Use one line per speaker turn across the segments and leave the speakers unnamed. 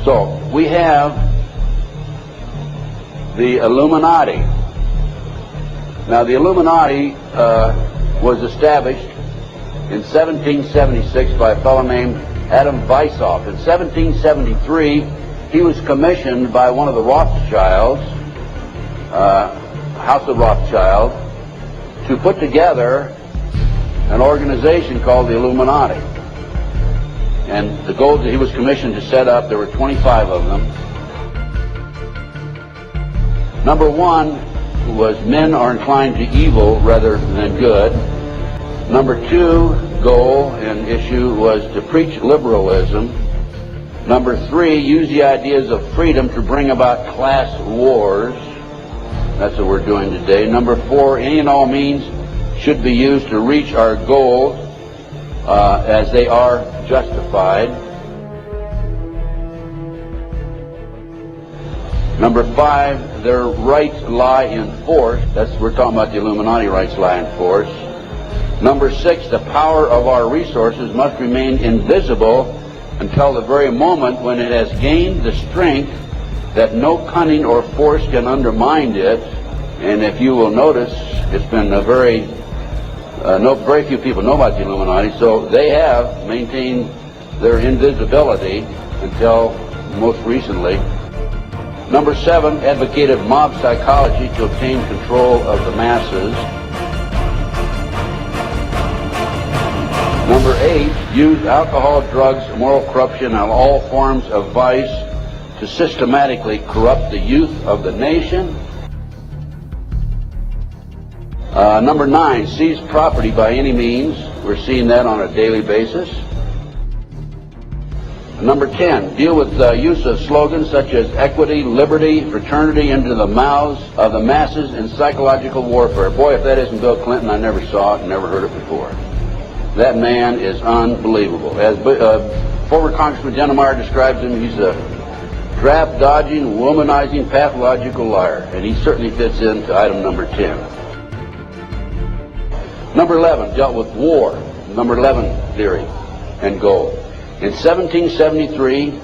So we have the Illuminati. Now the Illuminati was established in 1776 by a fellow named Adam Weishaupt. In 1773, he was commissioned by one of the Rothschilds, House of Rothschild, to put together an organization called the Illuminati. And the goals that he was commissioned to set up, there were 25 of them. Number one was men are inclined to evil rather than good. Number two goal and issue was to preach liberalism. Number three, use the ideas of freedom to bring about class wars. That's what we're doing today. Number four, any and all means should be used to reach our goals as they are justified. Number five, their rights lie in force. We're talking about the Illuminati rights lie in force. Number six, the power of our resources must remain invisible until the very moment when it has gained the strength that no cunning or force can undermine it. And if you will notice, it's been very few people know about the Illuminati, so they have maintained their invisibility until most recently. Number seven, advocated mob psychology to obtain control of the masses. Number eight, used alcohol, drugs, moral corruption, and all forms of vice to systematically corrupt the youth of the nation. Number nine, seize property by any means. We're seeing that on a daily basis. Number 10, deal with the use of slogans such as equity, liberty, fraternity into the mouths of the masses in psychological warfare. Boy, if that isn't Bill Clinton, I never saw it and never heard it before. That man is unbelievable. As former Congressman Dennemeyer describes him, he's a draft-dodging, womanizing, pathological liar. And he certainly fits into item number 10. Number 11 dealt with war. Number 11 theory and goal. In 1773,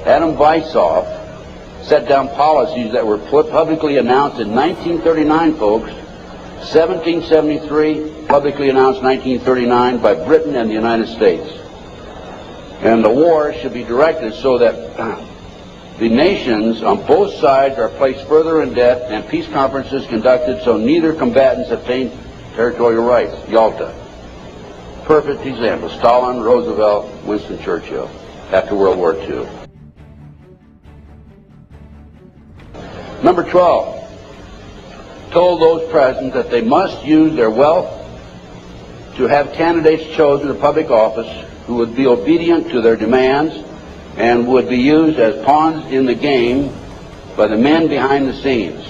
Adam Weishaupt set down policies that were publicly announced in 1939, folks. 1773, publicly announced 1939 by Britain and the United States. And the war should be directed so that the nations on both sides are placed further in debt and peace conferences conducted so neither combatants obtain territorial rights. Yalta. Perfect example. Stalin, Roosevelt, Winston Churchill after World War II. Number 12. Told those present that they must use their wealth to have candidates chosen to public office who would be obedient to their demands and would be used as pawns in the game by the men behind the scenes.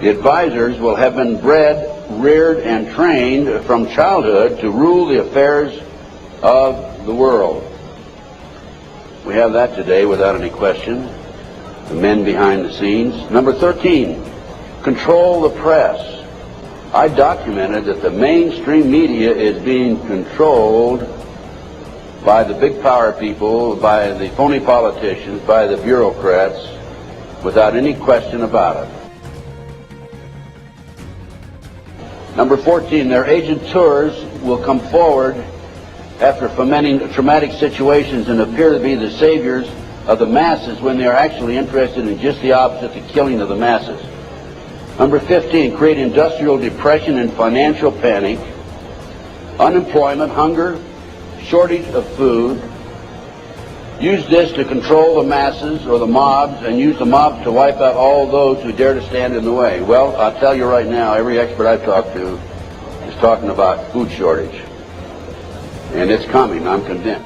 The advisors will have been bred, reared, and trained from childhood to rule the affairs of the world. We have that today without any question. The men behind the scenes. Number 13, control the press. I documented that the mainstream media is being controlled by the big power people, by the phony politicians, by the bureaucrats, without any question about it. Number 14, their agenteurs will come forward after fomenting traumatic situations and appear to be the saviors of the masses when they are actually interested in just the opposite, the killing of the masses. Number 15, create industrial depression and financial panic, unemployment, hunger, shortage of food. Use this to control the masses or the mobs and use the mobs to wipe out all those who dare to stand in the way. Well, I'll tell you right now, every expert I've talked to is talking about food shortage. And it's coming, I'm convinced.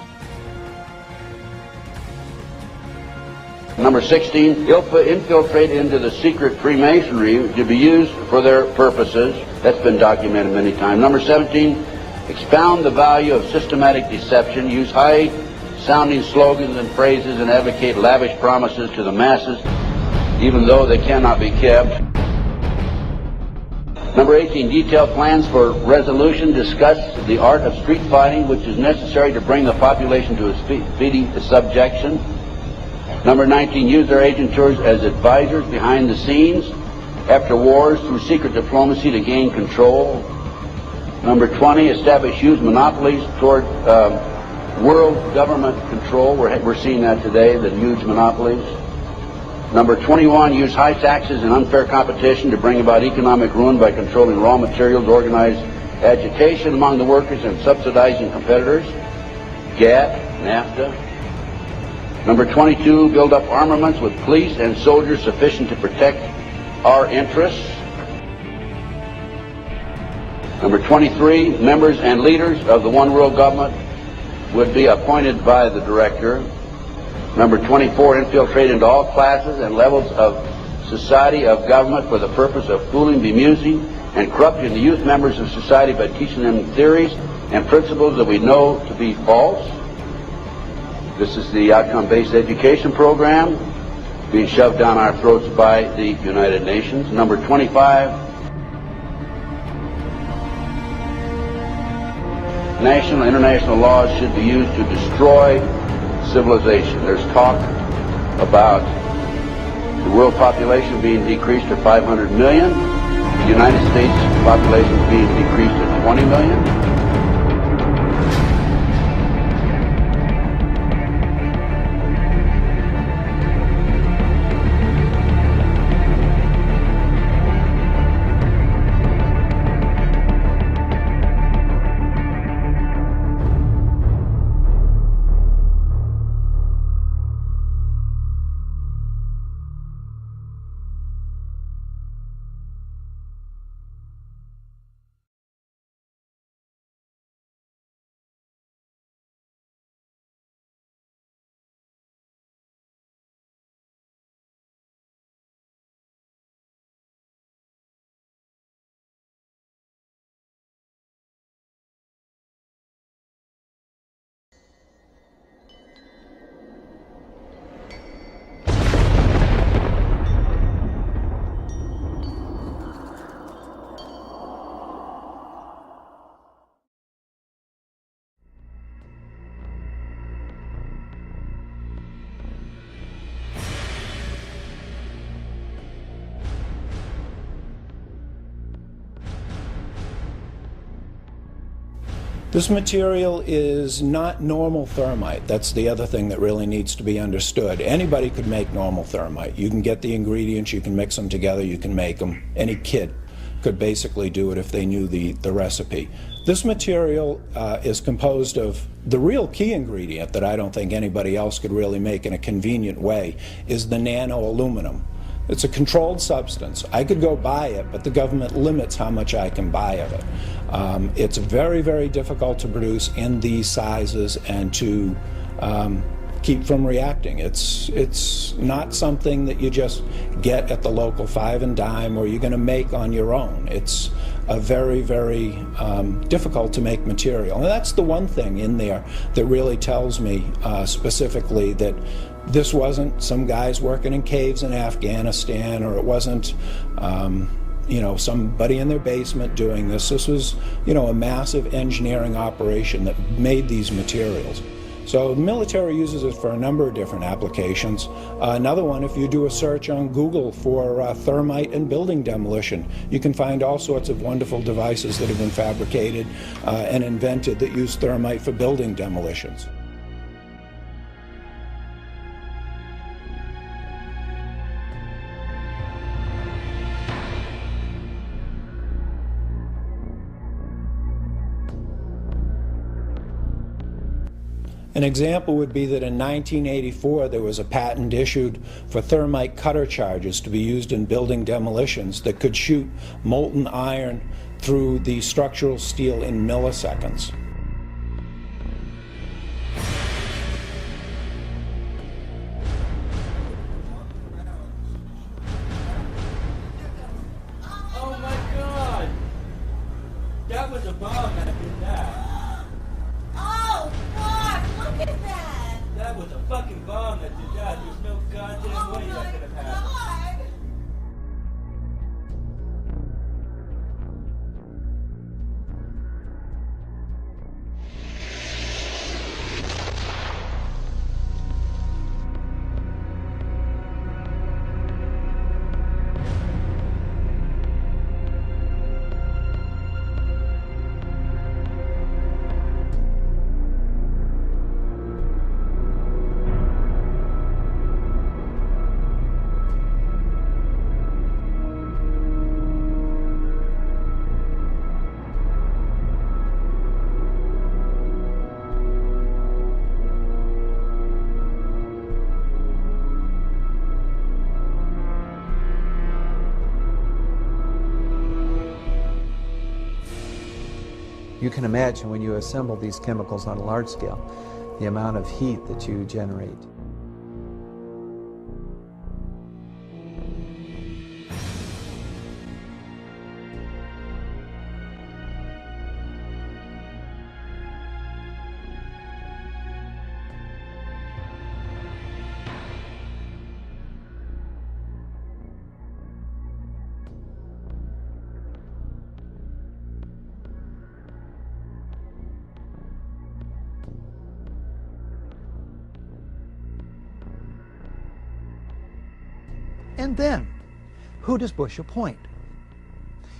Number 16, infiltrate into the secret Freemasonry to be used for their purposes. That's been documented many times. Number 17, expound the value of systematic deception. Use high-sounding slogans and phrases and advocate lavish promises to the masses, even though they cannot be kept. Number 18, detail plans for resolution. Discuss the art of street fighting, which is necessary to bring the population to a speedy subjection. Number 19, use their agentures as advisors behind the scenes after wars through secret diplomacy to gain control. Number 20, establish huge monopolies toward world government control. We're seeing that today, the huge monopolies. Number 21, use high taxes and unfair competition to bring about economic ruin by controlling raw materials, organize agitation among the workers, and subsidizing competitors. GATT, NAFTA. Number 22, build up armaments with police and soldiers sufficient to protect our interests. Number 23, members and leaders of the one world government would be appointed by the director. Number 24, infiltrate into all classes and levels of society of government for the purpose of fooling, bemusing, and corrupting the youth members of society by teaching them theories and principles that we know to be false. This is the outcome-based education program being shoved down our throats by the United Nations. Number 25, national and international laws should be used to destroy civilization. There's talk about the world population being decreased to 500 million, the United States population being decreased to 20 million.
This material is not normal thermite. That's the other thing that really needs to be understood. Anybody could make normal thermite. You can get the ingredients, you can mix them together, you can make them. Any kid could basically do it if they knew the recipe. This material is composed of the real key ingredient that I don't think anybody else could really make in a convenient way is the nano aluminum. It's a controlled substance. I could go buy it, but the government limits how much I can buy of it. It's very, very difficult to produce in these sizes and to keep from reacting. It's not something that you just get at the local five and dime or you're going to make on your own. It's a very, very difficult to make material. And that's the one thing in there that really tells me specifically that this wasn't some guys working in caves in Afghanistan, or it wasn't somebody in their basement doing this. This was a massive engineering operation that made these materials. So the military uses it for a number of different applications. Another one, if you do a search on Google for thermite and building demolition, you can find all sorts of wonderful devices that have been fabricated and invented that use thermite for building demolitions. An example would be that in 1984 there was a patent issued for thermite cutter charges to be used in building demolitions that could shoot molten iron through the structural steel in milliseconds.
Oh my God! That was a bomb that did that. That was a fucking bomb that did that. There's no goddamn way that could have happened.
You can imagine when you assemble these chemicals on a large scale, the amount of heat that you generate.
And then, who does Bush appoint?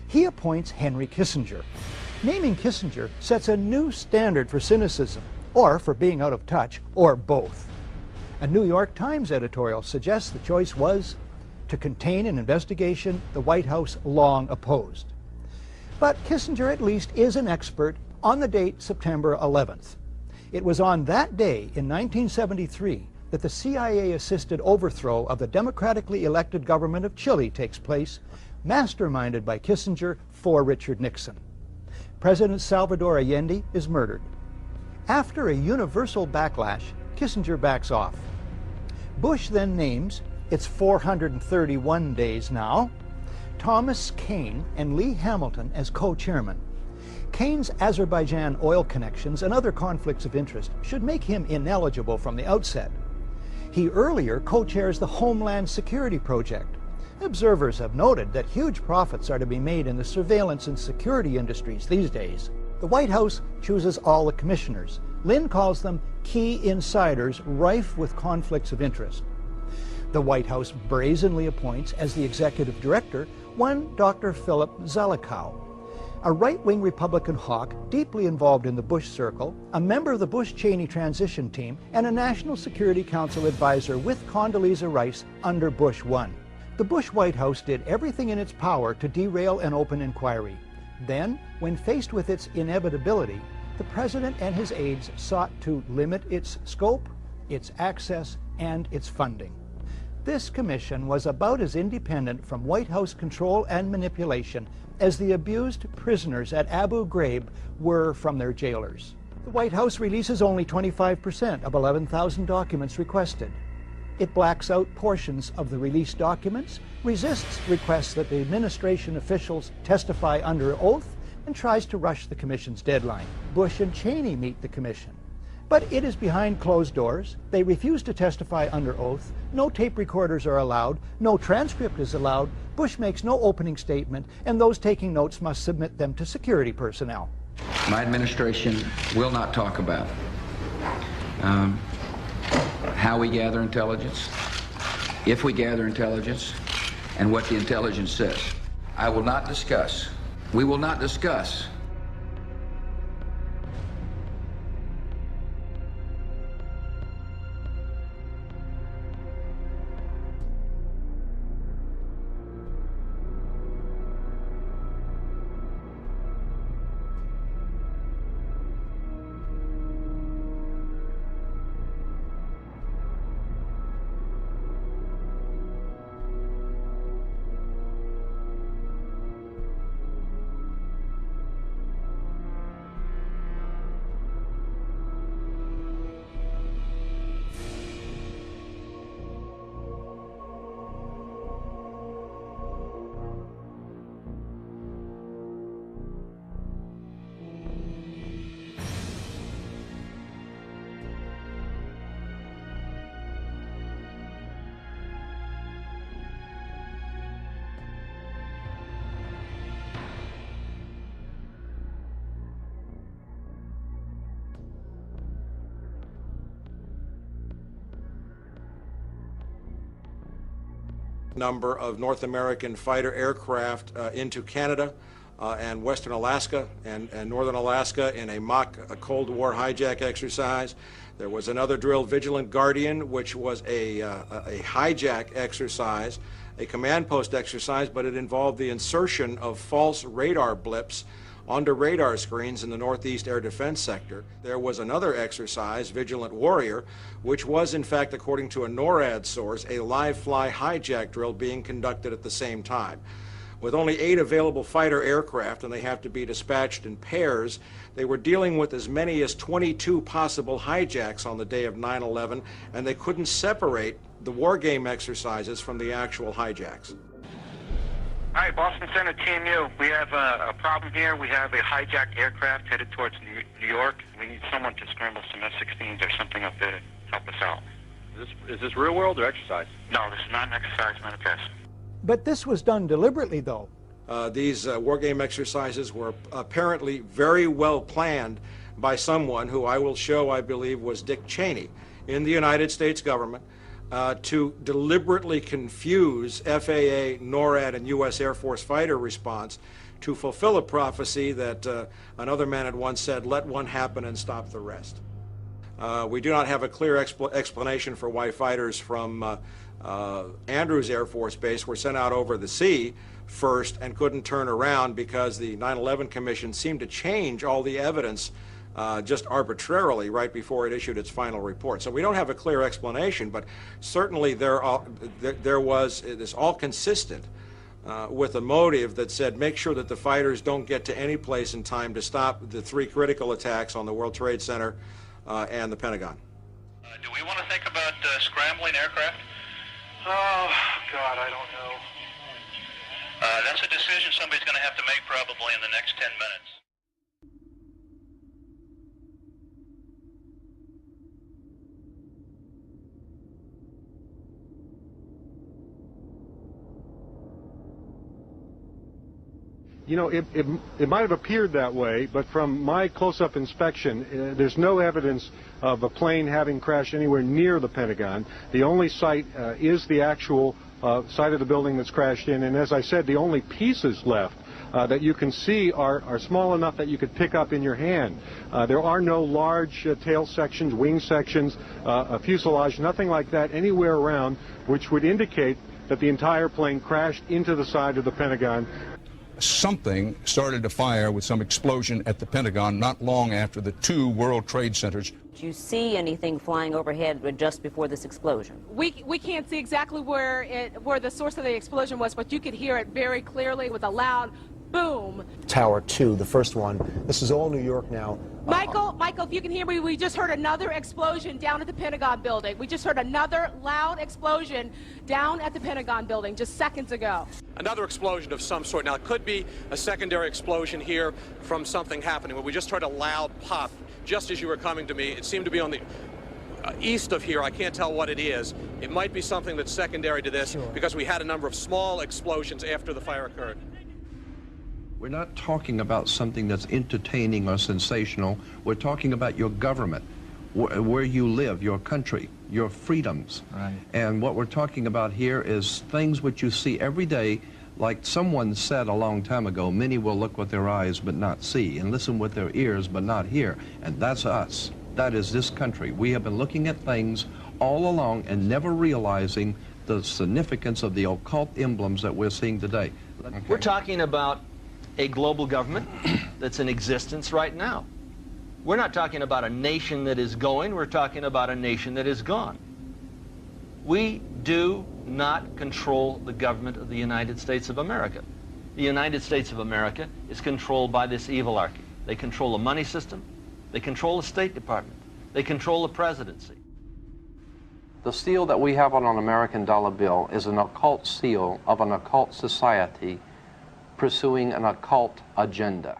He appoints Henry Kissinger. Naming Kissinger sets a new standard for cynicism, or for being out of touch, or both. A New York Times editorial suggests the choice was to contain an investigation the White House long opposed. But Kissinger at least is an expert on the date September 11th. It was on that day in 1973 that the CIA-assisted overthrow of the democratically elected government of Chile takes place, masterminded by Kissinger for Richard Nixon. President Salvador Allende is murdered. After a universal backlash, Kissinger backs off. Bush then names, it's 431 days now, Thomas Kean and Lee Hamilton as co-chairmen. Kean's Azerbaijan oil connections and other conflicts of interest should make him ineligible from the outset. He earlier co-chairs the Homeland Security Project. Observers have noted that huge profits are to be made in the surveillance and security industries these days. The White House chooses all the commissioners. Lynn calls them key insiders rife with conflicts of interest. The White House brazenly appoints as the executive director one Dr. Philip Zelikow, a right-wing Republican hawk deeply involved in the Bush circle, a member of the Bush-Cheney transition team, and a National Security Council advisor with Condoleezza Rice under Bush 1. The Bush White House did everything in its power to derail an open inquiry. Then, when faced with its inevitability, the president and his aides sought to limit its scope, its access, and its funding. This commission was about as independent from White House control and manipulation as the abused prisoners at Abu Ghraib were from their jailers. The White House releases only 25% of 11,000 documents requested. It blacks out portions of the released documents, resists requests that the administration officials testify under oath, and tries to rush the commission's deadline. Bush and Cheney meet the commission. But it is behind closed doors. They refuse to testify under oath. No tape recorders are allowed. No transcript is allowed. Bush makes no opening statement, and those taking notes must submit them to security personnel.
My administration will not talk about how we gather intelligence, if we gather intelligence, and what the intelligence says. I will not discuss. We will not discuss
number of North American fighter aircraft into Canada and Western Alaska and Northern Alaska in a mock Cold War hijack exercise. There was another drill, Vigilant Guardian, which was a hijack exercise, a command post exercise, but it involved the insertion of false radar blips onto radar screens in the Northeast Air Defense Sector. There was another exercise, Vigilant Warrior, which was in fact, according to a NORAD source, a live fly hijack drill being conducted at the same time. With only 8 available fighter aircraft, and they have to be dispatched in pairs, they were dealing with as many as 22 possible hijacks on the day of 9/11, and they couldn't separate the war game exercises from the actual hijacks.
Hi, Boston Center, Team U. We have a problem here. We have a hijacked aircraft headed towards New York. We need someone to scramble some F-16s or something up there to help us out.
Is this real world or exercise?
No, this is not an exercise, not a test.
But this was done deliberately, though.
These war game exercises were apparently very well planned by someone who I will show, I believe, was Dick Cheney in the United States government, to deliberately confuse FAA, NORAD, and U.S. Air Force fighter response to fulfill a prophecy that another man had once said, "Let one happen and stop the rest." We do not have a clear explanation for why fighters from Andrews Air Force Base were sent out over the sea first and couldn't turn around, because the 9/11 Commission seemed to change all the evidence just arbitrarily right before it issued its final report. So we don't have a clear explanation, but certainly there was, it is all consistent with a motive that said, make sure that the fighters don't get to any place in time to stop the 3 critical attacks on the World Trade Center and the Pentagon.
Do we want to think about scrambling aircraft? Oh, God, I don't know. That's a decision somebody's going to have to make probably in the next 10 minutes.
You know, it might have appeared that way, but from my close-up inspection, there's no evidence of a plane having crashed anywhere near the Pentagon. The only site is the actual site of the building that's crashed in, and as I said, the only pieces left that you can see are small enough that you could pick up in your hand. There are no large tail sections, wing sections, a fuselage, nothing like that anywhere around, which would indicate that the entire plane crashed into the side of the Pentagon.
Something started to fire with some explosion at the Pentagon not long after the 2 World Trade Centers.
Did you see anything flying overhead just before this explosion?
We can't see exactly where the source of the explosion was, but you could hear it very clearly with a loud boom.
Tower 2, the first one. This is all New York now.
Michael, if you can hear me, we just heard another explosion down at the Pentagon building. We just heard another loud explosion down at the Pentagon building just seconds ago.
Another explosion of some sort. Now, it could be a secondary explosion here from something happening, but we just heard a loud pop just as you were coming to me. It seemed to be on the east of here. I can't tell what it is. It might be something that's secondary to this, because we had a number of small explosions after the fire occurred.
We're not talking about something that's entertaining or sensational. We're talking about your government, where you live, your country, your freedoms.
Right.
And what we're talking about here is things which you see every day. Like someone said a long time ago, many will look with their eyes but not see, and listen with their ears but not hear. And that's us. That is this country. We have been looking at things all along and never realizing the significance of the occult emblems that we're seeing today.
Okay. We're talking about a global government that's in existence right now. We're not talking about a nation that is going, we're talking about a nation that is gone. We do not control the government of the United States of America. The United States of America is controlled by this evilarchy. They control the money system, they control the State Department, they control the presidency.
The seal that we have on an American dollar bill is an occult seal of an occult society pursuing an occult agenda.